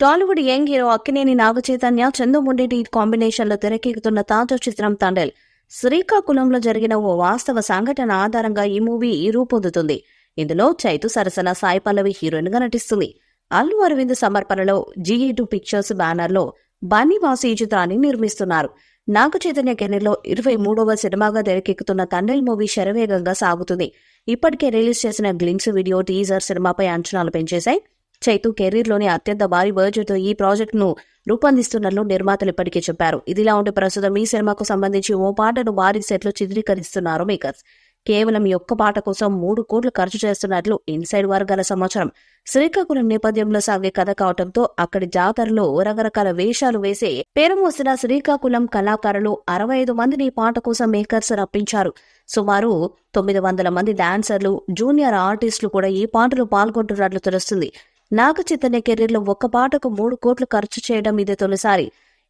Tollywood young hero Akkineni Naga Chaitanya చందుముండేటి కాంబినేషన్లో తెరకెక్కుతున్న తాజా చిత్రం తండేల్. శ్రీకాకుళంలో జరిగిన ఓ వాస్తవ సంఘటన ఆధారంగా ఈ మూవీ రూపొందుతుంది. ఇందులో చైతు సరసన సాయి పల్లవి హీరోయిన్ గా నటిస్తుంది. అల్లు అరవింద్ సమర్పణలో GA2 పిక్చర్స్ బ్యానర్లో బన్నీవాసు ఈ చిత్రాన్ని నిర్మిస్తున్నారు. నాగచైతన్య కెరీర్లో 23వ సినిమాగా తెరకెక్కుతున్న తండేల్ మూవీ శరవేగంగా సాగుతుంది. ఇప్పటికే రిలీజ్ చేసిన గ్లింక్స్ వీడియో టీజర్ సినిమాపై అంచనాలు పెంచేశాయి. చైతు కెరీర్లోని అత్యంత భారీ బడ్జెట్తో ఈ ప్రాజెక్టును రూపొందిస్తున్నట్లు నిర్మాతలు ఇప్పటికే చెప్పారు. ఇదిలా ఉంటే ప్రస్తుతం ఈ సినిమాకు సంబంధించి ఓ పాటను భారీ సెట్లో చిత్రీకరిస్తున్నారు మేకర్స్. కేవలం ఈ ఒక్క పాట కోసం 3 కోట్లు ఖర్చు చేస్తున్నట్లు ఇన్సైడ్ వర్గాల సమాచారం. శ్రీకాకుళం నేపథ్యంలో సాగే కథ కావడంతో అక్కడి జాతరలో రకరకాల వేషాలు వేసే పేరు మోసిన శ్రీకాకుళం కళాకారులు 65 మందిని ఈ పాట కోసం మేకర్స్ రప్పించారు. సుమారు 900 మంది డాన్సర్లు, జూనియర్ ఆర్టిస్టులు కూడా ఈ పాటలో పాల్గొంటున్నట్లు తెలుస్తుంది. నాగచైతన్య కెరీర్లో ఒక్క పాటకు 3 కోట్లు ఖర్చు చేయడం ఇదే తొలిసారి.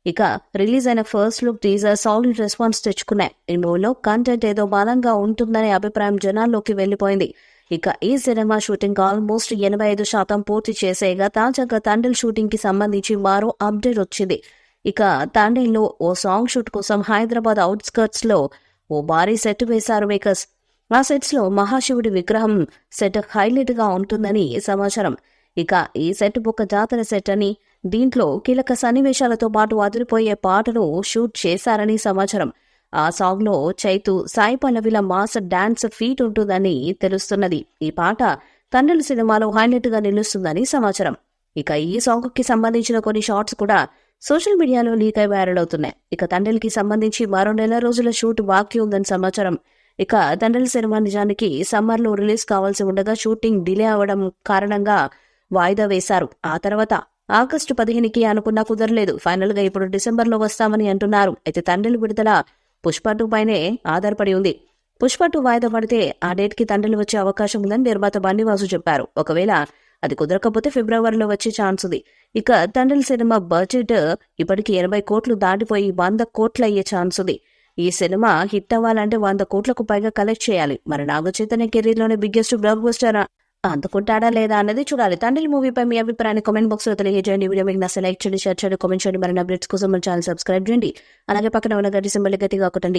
ఇక రిలీజ్ అయిన first look teaser solid response తెచ్చుకున్నాయి. ఈ మూవీలో కంటెంట్ ఏదో బలంగా ఉంటుందనే అభిప్రాయం జనాల్లోకి వెళ్లిపోయింది. ఇక ఈ సినిమా షూటింగ్ ఆల్మోస్ట్ 85% పూర్తి చేసేగా తాజాగా తండేల్ షూటింగ్ కి సంబంధించి మరో అప్డేట్ వచ్చింది. ఇక తండేల్లో ఓ సాంగ్ షూట్ కోసం హైదరాబాద్ అవుట్స్కర్ట్స్ లో ఓ భారీ సెట్ వేశారు మేకర్స్. ఆ సెట్స్ లో మహాశివుడి విగ్రహం సెట్ హైలైట్ గా ఉంటుందని సమాచారం. ఇక ఈ సెట్ ఒక జాతర సెట్ అని, దీంట్లో కీలక సన్నివేశాలతో పాటు అదిరిపోయే పాటను షూట్ చేశారని సమాచారం. ఆ సాంగ్ లో చైతు, సాయి పల్లవిల మాస్ డాన్స్ ఫీట్ ఉంటుందని తెలుస్తున్నది. ఈ పాట తండేల్ సినిమాలో హైలైట్ గా నిలుస్తుందని సమాచారం. ఇక ఈ సాంగ్ కి సంబంధించిన కొన్ని షార్ట్స్ కూడా సోషల్ మీడియాలో లీక్ అయి వైరల్ అవుతున్నాయి. ఇక తండేల్ కి సంబంధించి మరో నెల రోజుల షూట్ బాకీ ఉందని సమాచారం. ఇక తండేల్ సినిమా నిజానికి సమ్మర్ లో రిలీజ్ కావాల్సి ఉండగా షూటింగ్ డిలే అవడం కారణంగా వాయిదా వేశారు. ఆ తర్వాత ఆగస్టు 15కి అనుకున్నా కుదరలేదు. ఫైనల్ గా ఇప్పుడు డిసెంబర్ లో వస్తామని అంటున్నారు. అయితే తండేల్ విడుదల పుష్ప 2 పైనే ఆధారపడి ఉంది. పుష్ప 2 వాయిదా పడితే ఆ డేట్ కి తండేల్ వచ్చే అవకాశం ఉందని నిర్మాత బన్నీవాసు చెప్పారు. ఒకవేళ అది కుదరకపోతే ఫిబ్రవరిలో వచ్చే ఛాన్స్ ఉంది. ఇక తండేల్ సినిమా బడ్జెట్ ఇప్పటికి 80 కోట్లు దాటిపోయి 100 కోట్లు అయ్యే ఛాన్స్ ఉంది. ఈ సినిమా హిట్ అవ్వాలంటే 100 కోట్లకు పైగా కలెక్ట్ చేయాలి. మరి నాగచైతన్య కెరీర్ లోనే బిగ్గెస్ట్ బ్లాక్ బస్టర్ అందుకుంటాడా లేదా అన్నది చూడాలి. తండేల్ మూవీపై మీ అభిప్రాయాన్ని కామెంట్ బాక్స్ లో తెలియజేయండి. వీడియో మీకు నచ్చ లైక్ చేయండి, షేర్ చేయండి, కామెంట్ చేయండి. మరిన్ని అప్డేట్స్ కోసం మన ఛానల్ సబ్స్క్రైబ్ చేయండి. అలాగే పక్కన ఉన్న గంట సింబల్ గట్టిగా కొట్టండి.